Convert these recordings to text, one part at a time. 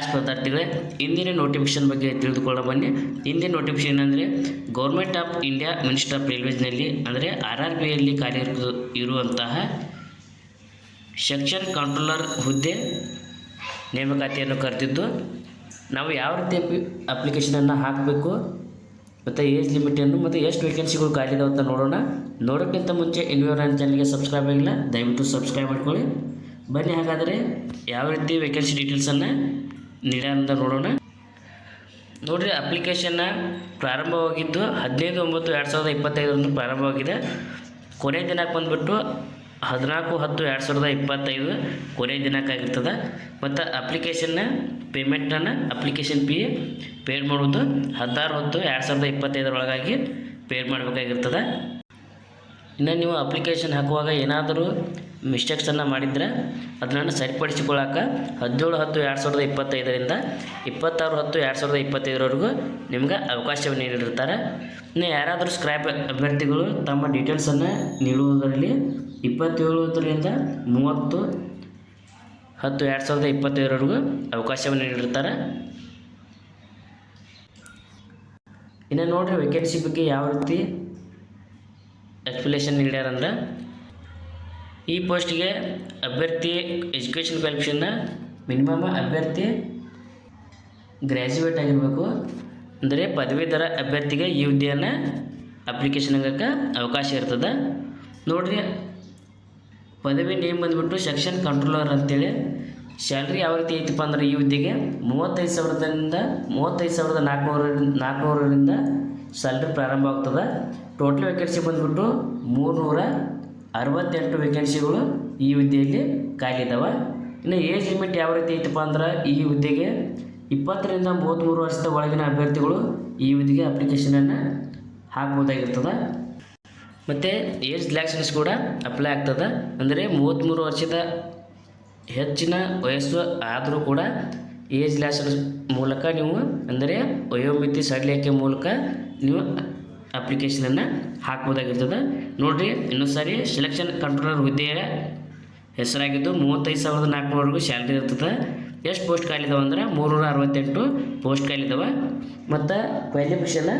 ಸ್ಪರ್ಧಾರ್ಥಿಗಳೇ, ಇಂದಿನ ನೋಟಿಫಿಕೇಶನ್ ಬಗ್ಗೆ ತಿಳಿದುಕೊಳ್ಳ ಬನ್ನಿ. ಇಂದಿನ ನೋಟಿಫಿಕೇಶನ್ ಅಂದರೆ government of India minister of ರೈಲ್ವೇಸ್ನಲ್ಲಿ ಅಂದರೆ RRBಯಲ್ಲಿ ಖಾಲಿ ಇರುವಂತಹ ಸೆಕ್ಷನ್ ಕಂಟ್ರೋಲರ್ ಹುದ್ದೆ ನೇಮಕಾತಿಯನ್ನು ಕರೆದಿದ್ದು, ನಾವು ಯಾವ ರೀತಿ ಅಪ್ಲಿಕೇಶನನ್ನು ಹಾಕಬೇಕು ಮತ್ತು ಏಜ್ ಲಿಮಿಟನ್ನು ಮತ್ತು ಎಷ್ಟು ವೇಕೆನ್ಸಿಗಳು ಖಾಲಿ ಇದಾವೆ ಅಂತ ನೋಡೋಕ್ಕಿಂತ ಮುಂಚೆ ಇನ್ನೂ ನನ್ನ ಚಾನಲ್ಗೆ ಸಬ್ಸ್ಕ್ರೈಬ್ ಆಗಿಲ್ಲ, ದಯವಿಟ್ಟು ಸಬ್ಸ್ಕ್ರೈಬ್ ಮಾಡ್ಕೊಳ್ಳಿ. ಬನ್ನಿ ಹಾಗಾದರೆ ಯಾವ ರೀತಿ ವೇಕೆನ್ಸಿ ಡೀಟೇಲ್ಸನ್ನು ನೀಡ್ಯಾರ ಅಂತ ನೋಡೋಣ. ನೋಡಿರಿ, ಅಪ್ಲಿಕೇಶನ್ನ ಪ್ರಾರಂಭವಾಗಿದ್ದು 15/9/2025 ಪ್ರಾರಂಭವಾಗಿದೆ. ಕೊನೆಯ ದಿನಾಂಕ ಬಂದುಬಿಟ್ಟು 14/10/2025 ಕೊನೆಯ ದಿನಾಂಕ ಆಗಿರ್ತದೆ. ಮತ್ತು ಅಪ್ಲಿಕೇಶನ್ನ ಪೇಮೆಂಟನ್ನು ಅಪ್ಲಿಕೇಶನ್ ಫೀ ಪೇಡ್ ಮಾಡೋದು 16/10/2025 ಒಳಗಾಗಿ ಪೇಡ್ ಮಾಡಬೇಕಾಗಿರ್ತದೆ. ಇನ್ನು ನೀವು ಅಪ್ಲಿಕೇಶನ್ ಹಾಕುವಾಗ ಏನಾದರೂ ಮಿಸ್ಟೇಕ್ಸನ್ನು ಮಾಡಿದರೆ ಅದನ್ನು ಸರಿಪಡಿಸಿಕೊಳ್ಳೋಕೆ 17/10/2025 26/10/2025 ನಿಮ್ಗೆ ಅವಕಾಶವನ್ನು ನೀಡಿರ್ತಾರೆ. ಇನ್ನು ಯಾರಾದರೂ ಸ್ಕ್ರ್ಯಾಪ್ ಅಭ್ಯರ್ಥಿಗಳು ತಮ್ಮ ಡೀಟೇಲ್ಸನ್ನು ನೀಡುವುದರಲ್ಲಿ 27 30/10/2025 ಅವಕಾಶವನ್ನು ನೀಡಿರ್ತಾರೆ. ಇನ್ನು ನೋಡಿರಿ, ವೇಕೆನ್ಸಿ ಬಗ್ಗೆ ಯಾವ ರೀತಿ ಎಕ್ಸ್ಪ್ಲೇಷನ್ ನೀಡ್ಯಾರಂದ್ರೆ, ಈ ಪೋಸ್ಟಿಗೆ ಅಭ್ಯರ್ಥಿ ಎಜುಕೇಷನ್ ಕ್ವಾಲಿಫಿಕೇಷನ್ನ ಮಿನಿಮಮ್ ಅಭ್ಯರ್ಥಿ ಗ್ರ್ಯಾಜುಯೇಟ್ ಆಗಿರಬೇಕು. ಅಂದರೆ ಪದವೀಧರ ಅಭ್ಯರ್ಥಿಗೆ ಈ ಹುದ್ದೆಯನ್ನು ಅಪ್ಲಿಕೇಶನ್ ಹಾಕಕ್ಕೆ ಅವಕಾಶ ಇರ್ತದೆ. ನೋಡಿರಿ, ಪದವಿ ನೇಮ್ ಬಂದುಬಿಟ್ಟು ಸೆಕ್ಷನ್ ಕಂಟ್ರೋಲರ್ ಅಂತೇಳಿ. ಸ್ಯಾಲ್ರಿ ಯಾವ ರೀತಿ ಐತಪ್ಪ ಅಂದ್ರೆ ಈ ಹುದ್ದೆಗೆ 35,400ರಿಂದ ಸ್ಯಾಲ್ರಿ ಪ್ರಾರಂಭ ಆಗ್ತದೆ. ಟೋಟಲ್ ವೇಕೆನ್ಸಿ ಬಂದುಬಿಟ್ಟು 368 ವೇಕೆನ್ಸಿಗಳು ಈ ಹುದ್ದೆಯಲ್ಲಿ ಖಾಲಿ ಇದ್ದಾವೆ. ಇನ್ನು ಏಜ್ ಲಿಮಿಟ್ ಯಾವ ರೀತಿ ಐತಪ್ಪ ಅಂದ್ರೆ ಈ ಹುದ್ದೆಗೆ 20ರಿಂದ 33 ವರ್ಷದ ಒಳಗಿನ ಅಭ್ಯರ್ಥಿಗಳು ಈ ಹುದ್ದೆಗೆ ಅಪ್ಲಿಕೇಶನನ್ನು ಹಾಕ್ಬೋದಾಗಿರ್ತದೆ. ಮತ್ತು ಏಜ್ ರಿಲ್ಯಾಕ್ಸೇಷನ್ಸ್ ಕೂಡ ಅಪ್ಲೈ ಆಗ್ತದೆ. ಅಂದರೆ 33 ವರ್ಷದ ಹೆಚ್ಚಿನ ವಯಸ್ಸು ಆದರೂ ಕೂಡ ಏಜ್ ರಿಲ್ಯಾಕ್ಸೇಷನ್ಸ್ ಮೂಲಕ ನೀವು ಅಂದರೆ ವಯೋಮಿತಿ ಸಡಿಲಿಕೆ ಮೂಲಕ ನೀವು ಅಪ್ಲಿಕೇಶನನ್ನು ಹಾಕ್ಬೋದಾಗಿರ್ತದೆ. ನೋಡಿರಿ, ಇನ್ನೊಂದು ಸಾರಿ ಸೆಲೆಕ್ಷನ್ ಕಂಟ್ರೋಲರ್ ಹುದ್ದೆಯ ಹೆಸರಾಗಿದ್ದು 35,400 ಸ್ಯಾಲ್ರಿ ಇರ್ತದೆ. ಎಷ್ಟು ಪೋಸ್ಟ್ ಖಾಲಿ ಇದಾವೆ ಅಂದ್ರೆ 368 ಪೋಸ್ಟ್ ಖಾಲಿ ಇದಾವೆ. ಮತ್ತು ಕ್ವಾಲಿಫಿಕೇಷನ್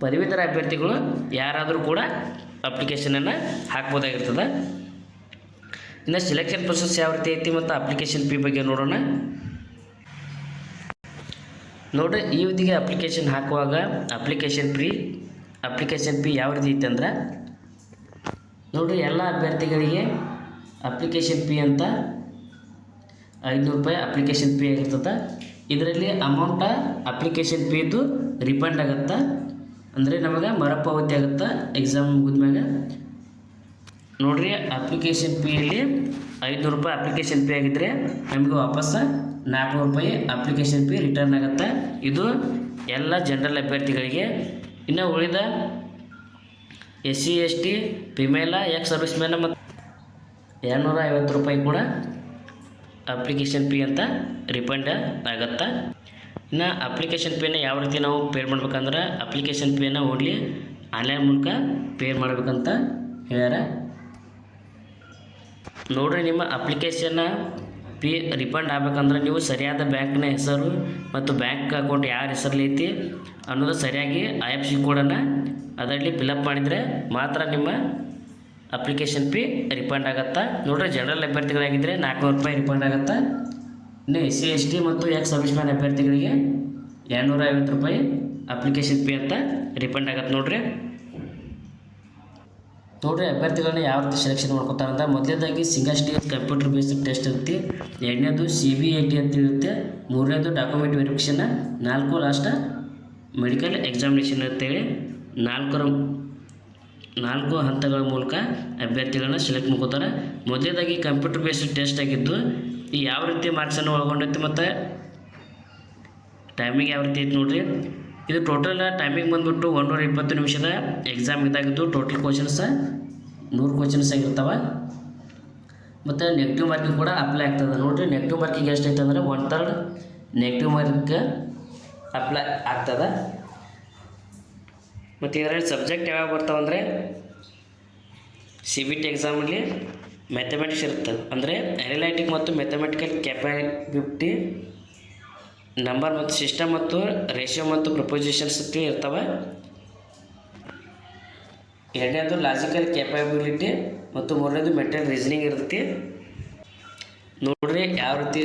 ಪದವೀಧರ ಅಭ್ಯರ್ಥಿಗಳು ಯಾರಾದರೂ ಕೂಡ ಅಪ್ಲಿಕೇಶನನ್ನು ಹಾಕ್ಬೋದಾಗಿರ್ತದೆ. ಇನ್ನು ಸೆಲೆಕ್ಷನ್ ಪ್ರೊಸೆಸ್ ಯಾವ ರೀತಿ ಐತಿ ಮತ್ತು ಅಪ್ಲಿಕೇಶನ್ ಫೀ ಬಗ್ಗೆ ನೋಡೋಣ. ನೋಡಿರಿ, ಈ ಹುದ್ದೆಗೆ ಅಪ್ಲಿಕೇಶನ್ ಹಾಕುವಾಗ ಅಪ್ಲಿಕೇಶನ್ ಫೀ ಯಾವ ರೀತಿ ಐತೆ ಅಂದ್ರೆ, ನೋಡಿರಿ, ಎಲ್ಲ ಅಭ್ಯರ್ಥಿಗಳಿಗೆ ಅಪ್ಲಿಕೇಶನ್ ಫೀ ಅಂತ 500 ರೂಪಾಯಿ ಅಪ್ಲಿಕೇಶನ್ ಫೀ ಆಗಿರ್ತದೆ. ಇದರಲ್ಲಿ ಅಮೌಂಟ ಅಪ್ಲಿಕೇಶನ್ ಫೀದು ರಿಫಂಡ್ ಆಗುತ್ತೆ. ಅಂದರೆ ನಮಗೆ ಮರುಪಾವತಿ ಆಗುತ್ತೆ ಎಕ್ಸಾಮ್ ಮುಗಿದ್ಮ್ಯಾಗ. ನೋಡಿರಿ, ಅಪ್ಲಿಕೇಶನ್ ಫೀಯಲ್ಲಿ 500 ರೂಪಾಯಿ ಅಪ್ಲಿಕೇಶನ್ ಫೀ ಆಗಿದ್ದರೆ ನಮಗೆ ವಾಪಸ್ಸು 400 ರೂಪಾಯಿ ಅಪ್ಲಿಕೇಶನ್ ಫೀ ರಿಟರ್ನ್ ಆಗುತ್ತೆ. ಇದು ಎಲ್ಲ ಜನರಲ್ ಅಭ್ಯರ್ಥಿಗಳಿಗೆ. ಇನ್ನು ಉಳಿದ SC ST female ex serviceman ಮತ್ತು 250 ರೂಪಾಯಿ ಕೂಡ ಅಪ್ಲಿಕೇಶನ್ ಫೀ ಅಂತ ರಿಫಂಡ್ ಆಗುತ್ತೆ. ಇನ್ನು ಅಪ್ಲಿಕೇಶನ್ ಫೀನ ಯಾವ ರೀತಿ ನಾವು ಪೇ ಮಾಡ್ಬೇಕಂದ್ರೆ, ಅಪ್ಲಿಕೇಶನ್ ಫೀನ ಓನ್ಲಿ ಆನ್ಲೈನ್ ಮೂಲಕ ಪೇ ಮಾಡ್ಬೇಕಂತ ಹೇಳ್ಯಾರ. ನೋಡಿರಿ, ನಿಮ್ಮ ಅಪ್ಲಿಕೇಶನ್ನ ಫೀ ರಿಫಂಡ್ ಆಗಬೇಕಂದ್ರೆ ನೀವು ಸರಿಯಾದ ಬ್ಯಾಂಕ್ನ ಹೆಸರು ಮತ್ತು ಬ್ಯಾಂಕ್ ಅಕೌಂಟ್ ಯಾರ ಹೆಸರಲ್ಲಿ ಐತಿ ಅನ್ನೋದು ಸರಿಯಾಗಿ IFSC ಕೋಡನ್ನು ಅದರಲ್ಲಿ ಫಿಲಪ್ ಮಾಡಿದರೆ ಮಾತ್ರ ನಿಮ್ಮ ಅಪ್ಲಿಕೇಶನ್ ಫೀ ರಿಫಂಡ್ ಆಗುತ್ತೆ. ನೋಡಿರಿ, ಜನರಲ್ ಅಭ್ಯರ್ಥಿಗಳಾಗಿದ್ದರೆ 400 ರೂಪಾಯಿ ರಿಫಂಡ್ ಆಗುತ್ತೆ. ಇನ್ನು SC ST ಮತ್ತು ಎಕ್ಸ್ ಸರ್ವಿಸ್ ಮ್ಯಾನ್ ಅಭ್ಯರ್ಥಿಗಳಿಗೆ 250 ರೂಪಾಯಿ ಅಪ್ಲಿಕೇಶನ್ ಫೀ ಅಂತ ರಿಫಂಡ್ ಆಗುತ್ತೆ. ನೋಡಿರಿ, ಅಭ್ಯರ್ಥಿಗಳನ್ನ ಯಾವ ರೀತಿ ಸೆಲೆಕ್ಷನ್ ಮಾಡ್ಕೊತಾರೆ ಅಂತ, ಮೊದಲನೇದಾಗಿ single stage computer based test ಇರುತ್ತೆ, ಎರಡನೇದು CBAT ಅಂತ ಇರುತ್ತೆ, ಮೂರನೇದು document verification, 4 last medical examination ಅಂತೇಳಿ 4 ಹಂತಗಳ ಮೂಲಕ ಅಭ್ಯರ್ಥಿಗಳನ್ನ ಸೆಲೆಕ್ಟ್ ಮಾಡ್ಕೋತಾರೆ. ಮೊದಲನೇದಾಗಿ ಕಂಪ್ಯೂಟರ್ ಬೇಸ್ಡ್ ಟೆಸ್ಟ್ ಆಗಿದ್ದು ಈ ಯಾವ ರೀತಿ ಮಾರ್ಕ್ಸನ್ನು ಒಳಗೊಂಡೈತಿ ಮತ್ತು ಟೈಮಿಂಗ್ ಯಾವ ರೀತಿ ಐತಿ ನೋಡಿರಿ. ಇದು ಟೋಟಲ್ ಟೈಮಿಂಗ್ ಬಂದುಬಿಟ್ಟು 120 ನಿಮಿಷದ ಎಕ್ಸಾಮ್ ಇದಾಗಿದ್ದು ಟೋಟಲ್ ಕ್ವಶನ್ಸ್ 100 ಕ್ವಶನ್ಸ್ ಆಗಿರ್ತವೆ. ಮತ್ತು ನೆಗೆಟಿವ್ ಮಾರ್ಕಿಂಗ್ ಕೂಡ ಅಪ್ಲೈ ಆಗ್ತದೆ. ನೋಡಿರಿ, ನೆಗೆಟಿವ್ ಮಾರ್ಕಿಂಗ್ ಎಷ್ಟೈತೆ ಅಂದರೆ 1/3 ನೆಗೆಟಿವ್ ಮಾರ್ಕ್ ಅಪ್ಲೈ ಆಗ್ತದೆ. ಮತ್ತು ಇದರಲ್ಲಿ ಸಬ್ಜೆಕ್ಟ್ ಯಾವಾಗ ಬರ್ತಾವಂದರೆ CBT ಎಕ್ಸಾಮಲ್ಲಿ ಮ್ಯಾಥಮೆಟಿಕ್ಸ್ ಇರುತ್ತೆ. ಅಂದರೆ ಅನಲೈಟಿಕ್ ಮತ್ತು ಮ್ಯಾಥಮೆಟಿಕಲ್ ಕ್ಯಾಪಬಿಲಿಟಿ ನಂಬರ್ ಮತ್ತು ಸಿಸ್ಟಮ್ ಮತ್ತು ರೇಷಿಯೋ ಮತ್ತು ಪ್ರಪೋಸಿಷನ್ಸ್ ಇರ್ತವೆ. ಎರಡನೇದು ಲಾಜಿಕಲ್ ಕೇಪಬಿಲಿಟಿ ಮತ್ತು ಮೂರನೇದು ಮೆಂಟಲ್ ರೀಸನಿಂಗ್ ಇರುತ್ತೆ. ನೋಡ್ರಿ ಯಾವ ರೀತಿ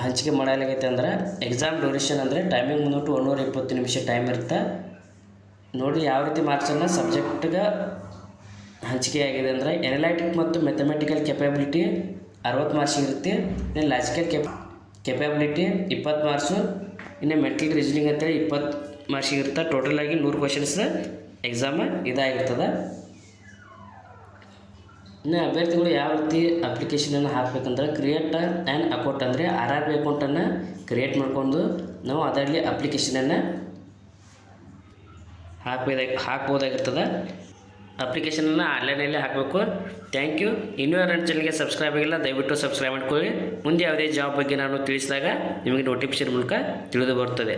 ಹಂಚಿಕೆ ಮಾಡಲಾಗೈತೆ ಅಂದ್ರೆ ಎಕ್ಸಾಮ್ ಡ್ಯೂರೇಷನ್ ಅಂದರೆ ಟೈಮಿಂಗ್ ಬಂದ್ಬಿಟ್ಟು 120 ನಿಮಿಷ ಟೈಮ್ ಇರುತ್ತೆ. ನೋಡಿ ಯಾವ ರೀತಿ ಮಾರ್ಕ್ಸನ್ನು ಸಬ್ಜೆಕ್ಟ್ಗೆ ಹಂಚಿಕೆ ಆಗಿದೆ ಅಂದರೆ ಎನಲೈಟಿಕ್ ಮತ್ತು ಮ್ಯಾಥಮೆಟಿಕಲ್ ಕೆಪಬಿಲಿಟಿ 60 ಮಾರ್ಕ್ಸ್ ಇರುತ್ತೆ. ಇನ್ನು ಲಾಜಿಕಲ್ ಕೆಪಬಿಲಿಟಿ 20 ಮಾರ್ಕ್ಸು. ಇನ್ನು ಮೆಂಟಲ್ ರೀಸನಿಂಗ್ ಅಂತೇಳಿ 20 ಮಾರ್ಕ್ಸ್ ಇರುತ್ತೆ. ಟೋಟಲಾಗಿ 100 ಕ್ವಶನ್ಸ್ ಎಕ್ಸಾಮ್ ಇದಾಗಿರ್ತದೆ. ಇನ್ನು ಅಭ್ಯರ್ಥಿಗಳು ಯಾವ ರೀತಿ ಅಪ್ಲಿಕೇಶನನ್ನು ಹಾಕಬೇಕಂದ್ರೆ ಕ್ರಿಯೇಟ್ ಆ್ಯನ್ ಅಕೌಂಟ್ ಅಂದರೆ RRB ಅಕೌಂಟನ್ನು ಕ್ರಿಯೇಟ್ ಮಾಡ್ಕೊಂಡು ನಾವು ಅದರಲ್ಲಿ ಅಪ್ಲಿಕೇಶನನ್ನು ಹಾಕ್ಬೋದಾಗಿರ್ತದೆ. ಅಪ್ಲಿಕೇಶನನ್ನು ಆನ್ಲೈನಲ್ಲೇ ಹಾಕಬೇಕು. Thank you. ಇನ್ನೂ ನನ್ನ ಚಾನಲ್ಗೆ ಸಬ್ಸ್ಕ್ರೈಬ್ ಆಗಿಲ್ಲ, ದಯವಿಟ್ಟು ಸಬ್ಸ್ಕ್ರೈಬ್ ಮಾಡ್ಕೊಳ್ಳಿ. ಮುಂದೆ ಯಾವುದೇ ಜಾಬ್ ಬಗ್ಗೆ ನಾನು ತಿಳಿಸಿದಾಗ ನಿಮಗೆ ನೋಟಿಫಿಕೇಶನ್ ಮೂಲಕ ತಿಳಿದು ಬರುತ್ತದೆ.